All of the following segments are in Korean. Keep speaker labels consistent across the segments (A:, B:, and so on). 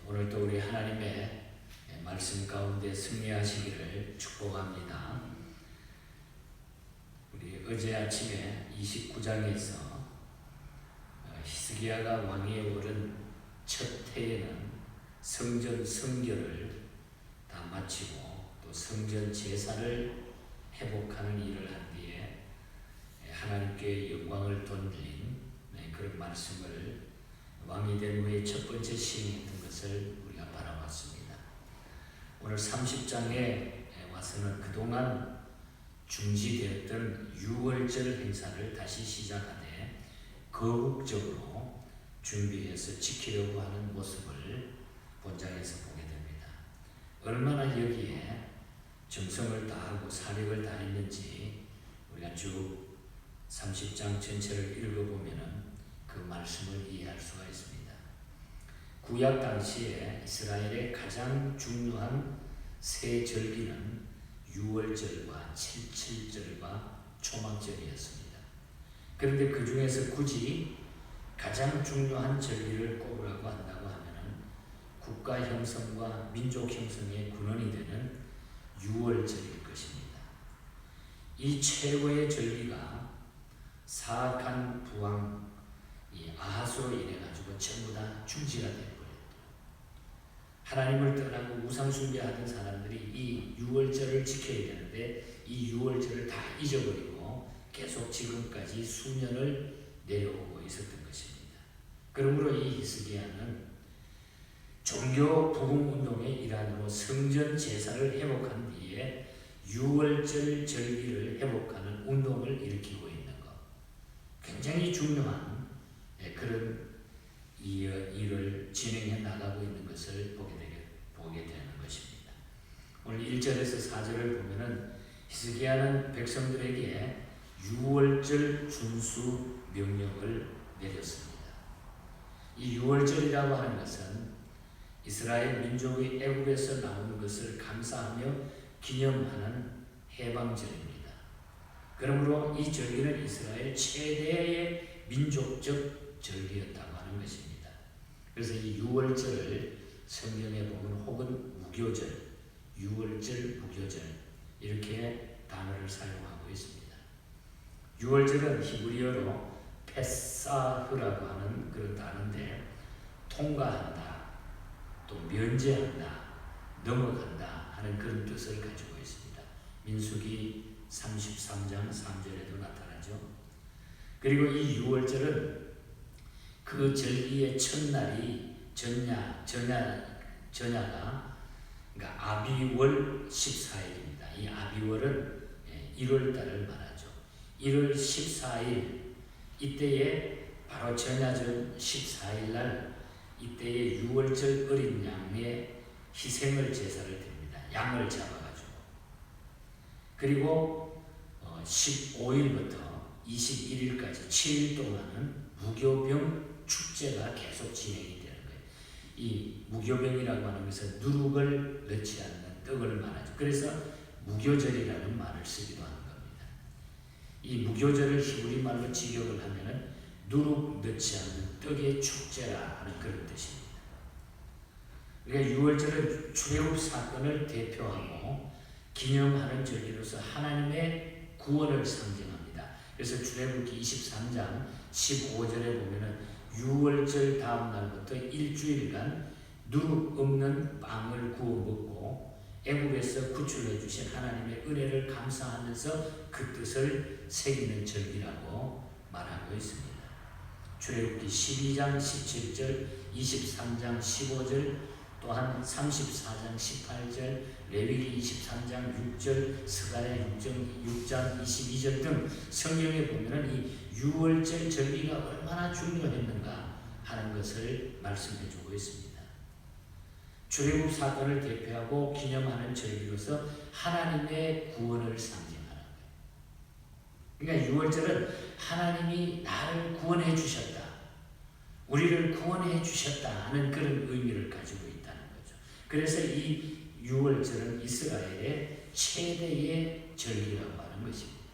A: 오늘도 우리 하나님의 말씀 가운데 승리하시기를 축복합니다. 우리 어제 아침에 29장에서 히스기야가 왕위에 오른 첫 해에는 성전 성결을 다 마치고 또 성전 제사를 회복하는 일을 한 뒤에 하나님께 영광을 돌린 그런 말씀을 왕이 된 후에 첫 번째 시행했던 것을 우리가 바라봤습니다. 오늘 30장에 와서는 그동안 중지되었던 유월절 행사를 다시 시작하되 거국적으로 준비해서 지키려고 하는 모습을 본장에서 보게 됩니다. 얼마나 여기에 정성을 다하고 사력을 다했는지 우리가 쭉 30장 전체를 읽어보면 그 말씀을 이해할 수가 있습니다. 구약 당시에 이스라엘의 가장 중요한 세 절기는 유월절과 칠칠절과 초막절이었습니다. 그런데 그 중에서 굳이 가장 중요한 절기를 꼽으라고 한다고 하면 국가 형성과 민족 형성의 근원이 되는 유월절일 것입니다. 이 최고의 절기가 사악한 부왕 아하스로 인해 가지고 전부 다 중지가 되어버렸죠. 하나님을 떠나고 우상 숭배하던 사람들이 이 유월절을 지켜야 되는데 이 유월절을 다 잊어버리고 계속 지금까지 수년을 내려오고 있었던 것입니다. 그러므로 이 히스기야는 종교 부흥 운동의 일환으로 성전 제사를 회복한 뒤에 유월절 절기를 회복하는 운동을 일으키고 있는 것, 굉장히 중요한 그런 일을 진행해 나가고 있는 것을 보게 되는 것입니다. 오늘 1절에서 4절을 보면은 히스기야는 백성들에게 유월절 준수 명령을 내렸습니다. 이 유월절이라고 하는 것은 이스라엘 민족이 애굽에서 나오는 것을 감사하며 기념하는 해방절입니다. 그러므로 이 절기는 이스라엘 최대의 민족적 절기였다고 하는 것입니다. 그래서 이 유월절을 성경에 보면 혹은 무교절, 유월절, 무교절 이렇게 단어를 사용하고 있습니다. 유월절은 히브리어로 페사흐라고 하는 그런 단어인데 통과한다, 또 면제한다, 넘어간다 하는 그런 뜻을 가지고 있습니다. 민수기 33장 3절에도 나타나죠. 그리고 이 유월절은 그 절기의 첫날이 전야가 그러니까 아비월 14일입니다. 이 아비월은 1월달을 말하죠. 1월 14일 이때에 바로 전야전 14일날 이때에 유월절 어린 양의 희생을 제사를 드립니다. 양을 잡아가지고 그리고 15일부터 21일까지 7일 동안은 무교병 축제가 계속 진행이 되는 거예요. 이 무교병이라고 하는 것은 누룩을 넣지 않는 떡을 말하죠. 그래서 무교절이라는 말을 쓰기도 하는 겁니다. 이 무교절을 히브리 말로 직역을 하면은 누룩 넣지 않는 떡의 축제라 하는 그런 뜻입니다. 그러니까 유월절은 출애굽 사건을 대표하고 기념하는 절기로서 하나님의 구원을 상징합니다. 그래서 출애굽기 23장 15절에 보면은 유월절 다음 날부터 일주일간 누룩 없는 빵을 구워 먹고 애굽에서 구출해 주신 하나님의 은혜를 감사하면서 그 뜻을 새기는 절기라고 말하고 있습니다. 출애굽기 12장 17절, 23장 15절, 또한 34장 18절, 레위기 23장 6절, 스가랴 6장 22절 등 성경에 보면은 이 유월절 절기가 얼마나 중요했는가 하는 것을 말씀해 주고 있습니다. 출애굽 사건을 대표하고 기념하는 절기로서 하나님의 구원을 상징하는 거예요. 그러니까 유월절은 하나님이 나를 구원해 주셨다, 우리를 구원해 주셨다 하는 그런 의미를 가지고 있다는 거죠. 그래서 이 유월절은 이스라엘의 최대의 절기라고 하는 것입니다.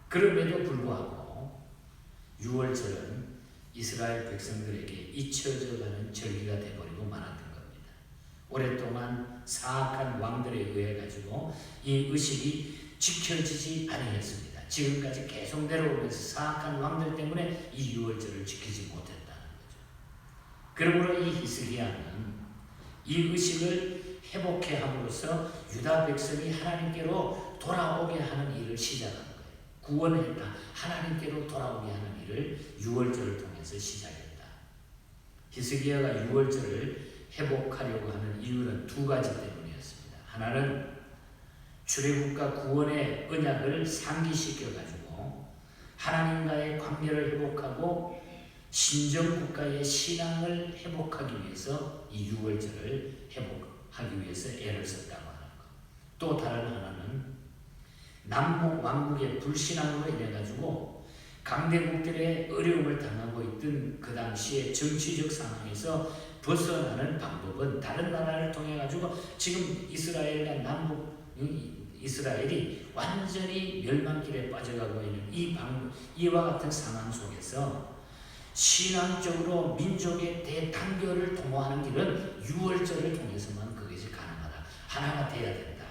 A: 그럼에도 불구하고 유월절은 이스라엘 백성들에게 잊혀져가는 절기가 되어버리고 말았던 오랫동안 사악한 왕들에 의해 가지고 이 의식이 지켜지지 아니했습니다. 지금까지 계속 내려오면서 사악한 왕들 때문에 이 유월절을 지키지 못했다는 거죠. 그러므로 이 히스기야는 이 의식을 회복해 함으로써 유다 백성이 하나님께로 돌아오게 하는 일을 시작한 거예요. 구원했다. 하나님께로 돌아오게 하는 일을 유월절을 통해서 시작했다. 히스기야가 유월절을 회복하려고 하는 이유는 두 가지 때문이었습니다. 하나는 출애굽과 구원의 언약을 상기시켜가지고 하나님과의 관계를 회복하고 신정국가의 신앙을 회복하기 위해서 이 유월절을 회복하기 위해서 애를 썼다고 하는 것. 또 다른 하나는 남북 왕국의 불신앙으로 인해가지고 강대국들의 어려움을 당하고 있던 그 당시의 정치적 상황에서 벗어나는 방법은 다른 나라를 통해 가지고 지금 이스라엘과 남북 이스라엘이 완전히 멸망길에 빠져가고 있는 이와 같은 상황 속에서 신앙적으로 민족의 대단결을 도모하는 길은 유월절을 통해서만 그것이 가능하다. 하나가 돼야 된다.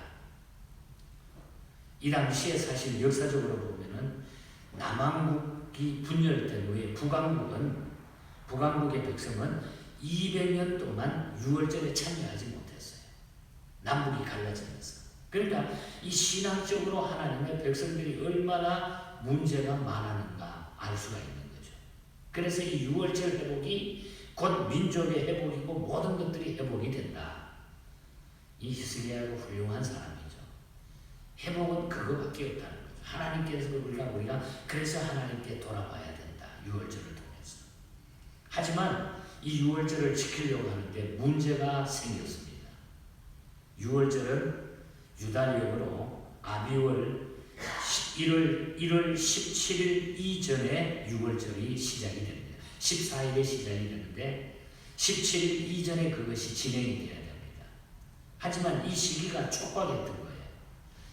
A: 이 당시에 사실 역사적으로 보면은 남왕국이 분열된 후에 북왕국의 백성은 200년 동안 유월절에 참여하지 못했어요. 남북이 갈라지면서. 그러니까 이 신앙적으로 하나님의 백성들이 얼마나 문제가 많았는가 알 수가 있는 거죠. 그래서 이 유월절 회복이 곧 민족의 회복이고 모든 것들이 회복이 된다. 이 히스기야가 훌륭한 사람이죠. 회복은 그거밖에 없다는 거죠. 하나님께서 우리가 그래서 하나님께 돌아와야 된다. 유월절을 통해서. 하지만 이 유월절을 지키려고 하는데 문제가 생겼습니다. 유월절은 유다력으로 아비월 1월 17일 이전에 유월절이 시작이 됩니다. 14일에 시작이 되는데 17일 이전에 그것이 진행이 되어야 됩니다. 하지만 이 시기가 촉박했던 거예요.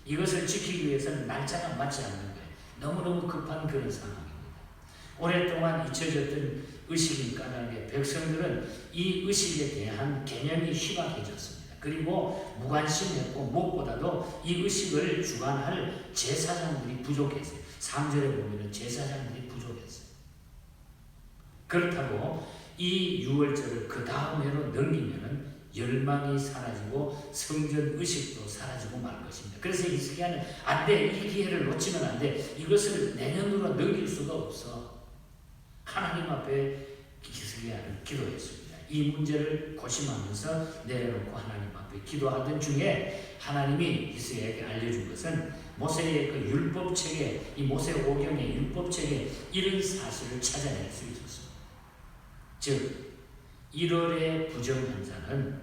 A: 이것을 지키기 위해서는 날짜가 맞지 않는 거예요. 너무너무 급한 그런 상황입니다. 오랫동안 잊혀졌던 의식인 까닭에 백성들은 이 의식에 대한 개념이 희박해졌습니다. 그리고 무관심했고 무엇보다도 이 의식을 주관할 제사장들이 부족했어요. 3절에 보면 제사장들이 부족했어요. 그렇다고 이 유월절을 그 다음 해로 넘기면은 열망이 사라지고 성전 의식도 사라지고 말 것입니다. 그래서 히스기야는 안 돼. 이 기회를 놓치면 안 돼. 이것을 내년으로 넘길 수가 없어. 하나님 앞에 히스기야는 기도했습니다. 이 문제를 고심하면서 내려놓고 하나님 앞에 기도하던 중에 하나님이 히스기야에게 알려준 것은 모세의 그 율법책에 이 모세 오경의 율법책에 이런 사실을 찾아낼 수 있었습니다. 즉 1월의 부정한 자는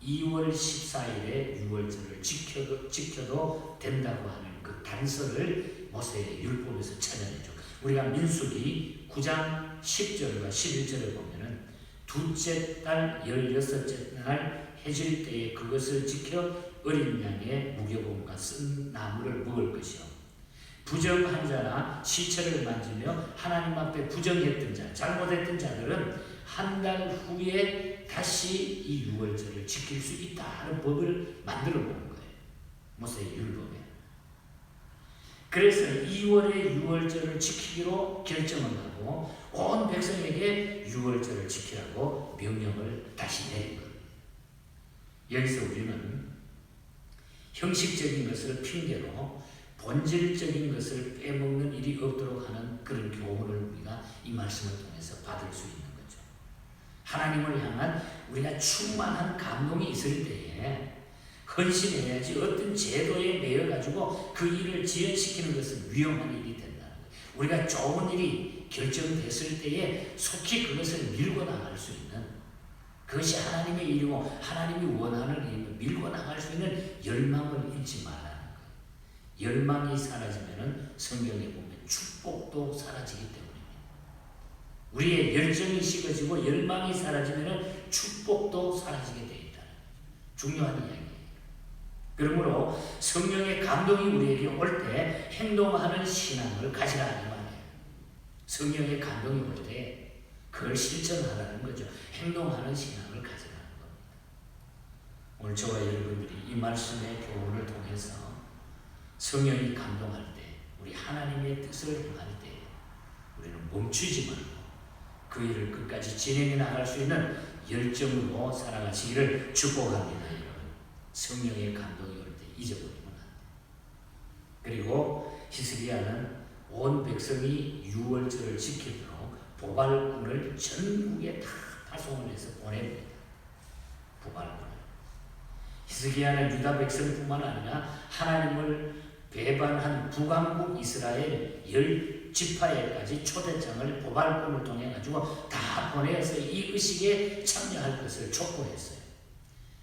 A: 2월 14일에 유월절을 지켜도 된다고 하는 그 단서를 모세의 율법에서 찾아내죠. 우리가 민수기 9장 10절과 11절에 보면은 둘째 달 16째 날 해질 때에 그것을 지켜 어린 양의 무교봉과 쓴 나무를 먹을 것이요. 부정한 자나 시체를 만지며 하나님 앞에 부정했던 자, 잘못했던 자들은 한 달 후에 다시 이 유월절을 지킬 수 있다 하는 법을 만들어 놓은 거예요. 모세의 율법에. 그래서 2월에 유월절을 지키기로 결정을 하고 온 백성에게 유월절을 지키라고 명령을 다시 내린 겁니다. 여기서 우리는 형식적인 것을 핑계로 본질적인 것을 빼먹는 일이 없도록 하는 그런 교훈을 우리가 이 말씀을 통해서 받을 수 있는 거죠. 하나님을 향한 우리가 충만한 감동이 있을 때에 헌신해야지 어떤 제도에 매여가지고 그 일을 지연시키는 것은 위험한 일이 된다는 거예요. 우리가 좋은 일이 결정됐을 때에 속히 그것을 밀고 나갈 수 있는 그것이 하나님의 일이고 하나님이 원하는 일이고 밀고 나갈 수 있는 열망을 잃지 말라는 거예요. 열망이 사라지면 성경에 보면 축복도 사라지기 때문입니다. 우리의 열정이 식어지고 열망이 사라지면 축복도 사라지게 되어 있다. 중요한 이야기예요. 그러므로 성령의 감동이 우리에게 올 때 행동하는 신앙을 가지라 이 말이에요. 성령의 감동이 올 때 그걸 실천하라는 거죠. 행동하는 신앙을 가지라는 겁니다. 오늘 저와 여러분들이 이 말씀의 교훈을 통해서 성령이 감동할 때, 우리 하나님의 뜻을 행할 때 우리는 멈추지 말고 그 일을 끝까지 진행해 나갈 수 있는 열정으로 살아가시기를 축복합니다. 여러분, 성령의 감동이 올 때 잊어버리면 안 돼요. 그리고 히스기야는 온 백성이 유월절을 지키도록 보발꾼을 전국에 다 파송을 해서 보냅니다. 보발꾼을. 히스기야는 유다 백성뿐만 아니라 하나님을 배반한 북왕국 이스라엘 10지파에까지 초대장을 보발꾼을 통해 가지고 다 보내서 이 의식에 참여할 것을 촉구했어요.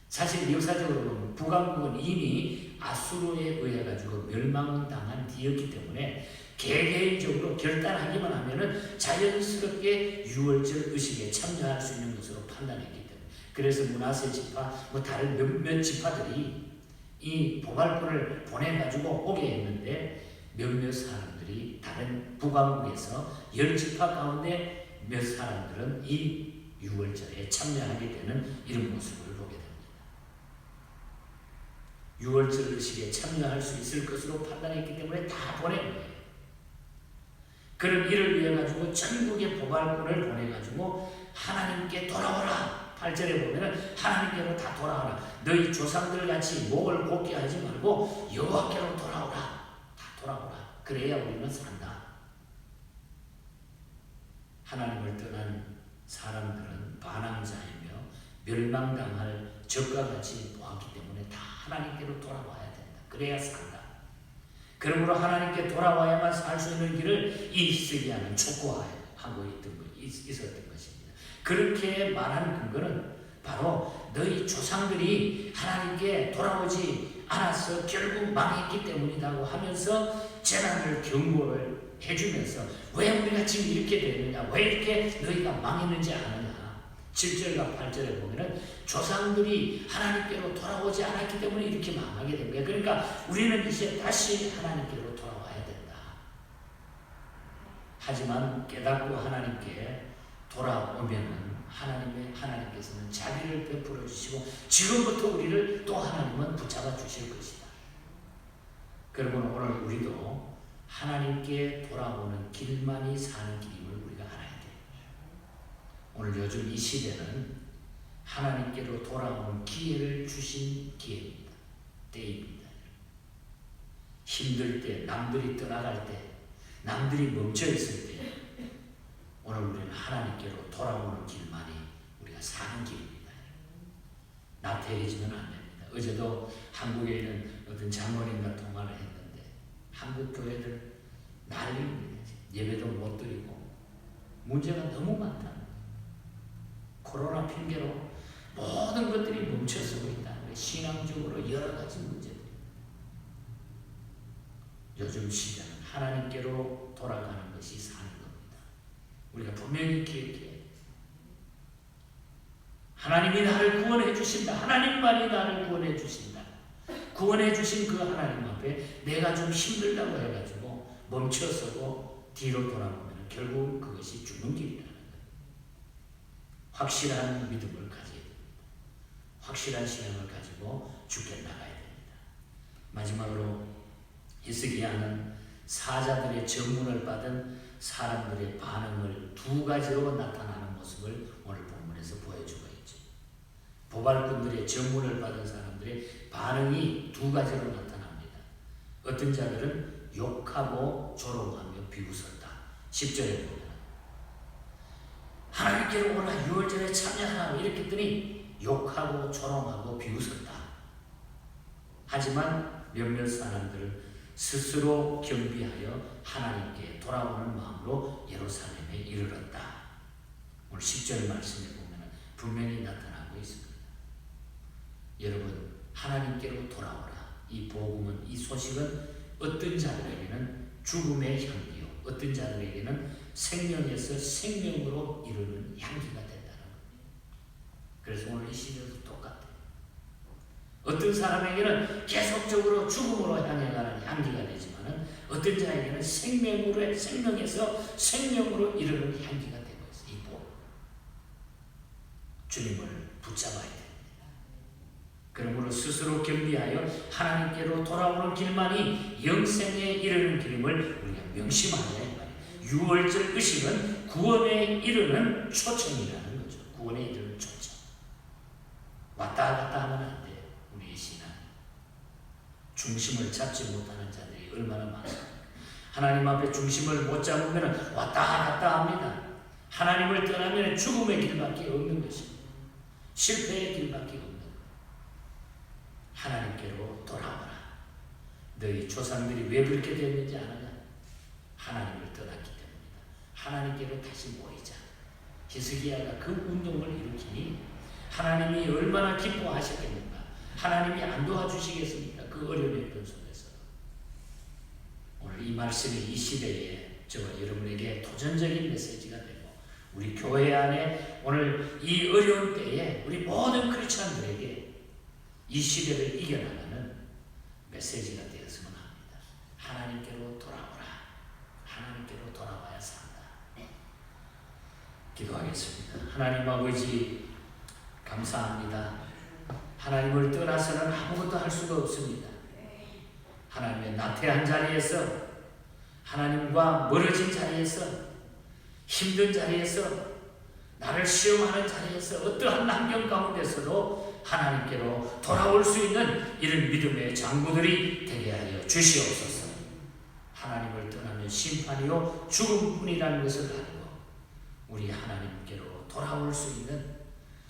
A: 사실 역사적으로 보면 북왕국은 이미 아수르에 의해 가지고 멸망당한 뒤였기 때문에 개개인적으로 결단하기만 하면은 자연스럽게 유월절 의식에 참여할 수 있는 것으로 판단했기 때문에, 그래서 므낫세 지파, 다른 몇몇 지파들이 이 보발꾼을 보내가지고 오게 했는데 몇몇 사람들이 다른 북왕국에서 10지파 가운데 몇 사람들은 이 유월절에 참여하게 되는 이런 모습을 보게 됩니다. 유월절 의식에 참여할 수 있을 것으로 판단했기 때문에 다 보낸 거예요. 그런 일을 위해 가지고 전국의 보발꾼을 보내가지고 하나님께 돌아오라. 8절에 보면은 하나님께로 다 돌아오라. 너희 조상들 같이 목을 곱게 하지 말고 여호와께로 돌아오라. 다 돌아오라. 그래야 우리는 산다. 하나님을 떠난 사람들은 반항자이며 멸망당할 적과 같이 보았기 때문에 다 하나님께로 돌아와야 된다. 그래야 산다. 그러므로 하나님께 돌아와야만 살 수 있는 길을 이 히스기야는 촉구하고 있었던 것입니다. 그렇게 말하는 근거는 바로 너희 조상들이 하나님께 돌아오지 않아서 결국 망했기 때문이라고 하면서 재난을 경고를 해주면서 왜 우리가 지금 이렇게 되느냐, 왜 이렇게 너희가 망했는지 아느냐. 7절과 8절에 보면은 조상들이 하나님께로 돌아오지 않았기 때문에 이렇게 망하게 된 거예요. 그러니까 우리는 이제 다시 하나님께로 돌아와야 된다. 하지만 깨닫고 하나님께 돌아오면은 하나님께서는 자비를 베풀어 주시고 지금부터 우리를 또 하나님은 붙잡아 주실 것이다. 그러면 오늘 우리도 하나님께 돌아오는 길만이 사는 길임을 우리가 알아야 돼요. 오늘 요즘 이 시대는 하나님께로 돌아오는 기회를 주신 기회입니다. 때입니다. 힘들 때, 남들이 떠나갈 때, 남들이 멈춰 있을 때 오늘 우리는 하나님께로 돌아오는 길만이 우리가 사는 길입니다. 나태해지면 안 됩니다. 어제도 한국에 있는 어떤 장로님과 통화를 했는데 한국 교회들 난리입니다. 예배도 못 드리고 문제가 너무 많다. 코로나 핑계로 모든 것들이 멈춰서고 있다. 신앙적으로 여러 가지 문제들. 요즘 시대는 하나님께로 돌아가는 것이 사는 겁니다. 우리가 분명히 기억해야 돼요. 하나님이 나를 구원해 주신다. 하나님만이 나를 구원해 주신다. 구원해 주신 그 하나님 앞에 내가 좀 힘들다고 해가지고 멈춰서고 뒤로 돌아보면 결국 그것이 죽는 길이라는 거예요. 확실한 믿음을 가져야 됩니다. 확실한 신앙을 가지고 죽게 나가야 됩니다. 마지막으로 히스기야는 사자들의 전문을 받은 사람들의 반응을 두 가지로 나타나는 모습을 오늘 본문에서 보여주고 있죠. 보발꾼들의 전문을 받은 사람들의 반응이 두 가지로 나타납니다. 어떤 자들은 욕하고 조롱하며 비웃었다. 10절에 보면 하나님께로 오라 유월절에 참여하라 이렇게 했더니 욕하고 조롱하고 비웃었다. 하지만 몇몇 사람들은 스스로 겸비하여 하나님께 돌아오는 마음으로 예루살렘에 이르렀다. 오늘 10절 말씀에 보면 분명히 나타나고 있습니다. 여러분, 하나님께로 돌아오라. 이 복음은, 이 소식은 어떤 자들에게는 죽음의 향기요, 어떤 자들에게는 생명에서 생명으로 이르는 향기가 된다는 겁니다. 그래서 오늘 이 시대도 똑같아요. 어떤 사람에게는 계속적으로 죽음으로 향해 가는 향기가 되지만 어떤 자에게는 생명에서 생명으로 이르는 향기가 되고 있어요. 이 복. 주님을 붙잡아야 됩니다. 그러므로 스스로 겸비하여 하나님께로 돌아오는 길만이 영생에 이르는 길임을 우리가 명심하자. 유월절 의식은 구원에 이르는 초청이라는 거죠. 구원에 이르는 초청. 왔다 갔다 하면 안 돼요. 우리의 신앙. 중심을 잡지 못하는 자들이 얼마나 많습니까? 하나님 앞에 중심을 못 잡으면 왔다 갔다 합니다. 하나님을 떠나면 죽음의 길밖에 없는 것입니다. 실패의 길밖에 없는. 하나님께로 돌아오라. 너희 조상들이 왜 그렇게 됐는지 아느냐? 하나님을 떠났기 때문이다. 하나님께로 다시 모이자. 히스기야가 그 운동을 일으키니 하나님이 얼마나 기뻐하셨겠는가. 하나님이 안 도와주시겠습니까? 그 어려운 편 속에서. 오늘 이 말씀이 이 시대에 저와 여러분에게 도전적인 메시지가 되고 우리 교회 안에 오늘 이 어려운 때에 우리 모든 크리스천들에게 이 시대를 이겨나가는 메시지가 되었으면 합니다. 하나님께로 돌아오라. 하나님께로 돌아와야 산다. 기도하겠습니다. 하나님 아버지 감사합니다. 하나님을 떠나서는 아무것도 할 수가 없습니다. 하나님의 나태한 자리에서 하나님과 멀어진 자리에서 힘든 자리에서 나를 시험하는 자리에서 어떠한 환경 가운데서도 하나님께로 돌아올 수 있는 이런 믿음의 장부들이 되게 하여 주시옵소서. 하나님을 떠나면 심판이요 죽음뿐이라는 것을 알고 우리 하나님께로 돌아올 수 있는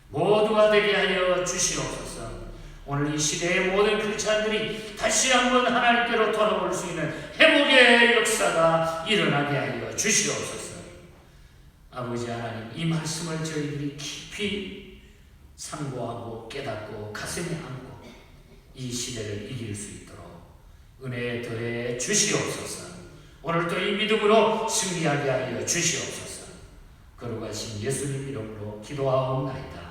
A: 모두가 되게 하여 주시옵소서. 오늘 이 시대의 모든 크리스찬들이 다시 한번 하나님께로 돌아올 수 있는 회복의 역사가 일어나게 하여 주시옵소서. 아버지 하나님, 이 말씀을 저희들이 깊이 상고하고 깨닫고 가슴에 안고 이 시대를 이길 수 있도록 은혜 더해 주시옵소서. 오늘도 이 믿음으로 승리하게 하여 주시옵소서. 거룩하신 예수님 이름으로 기도하옵나이다.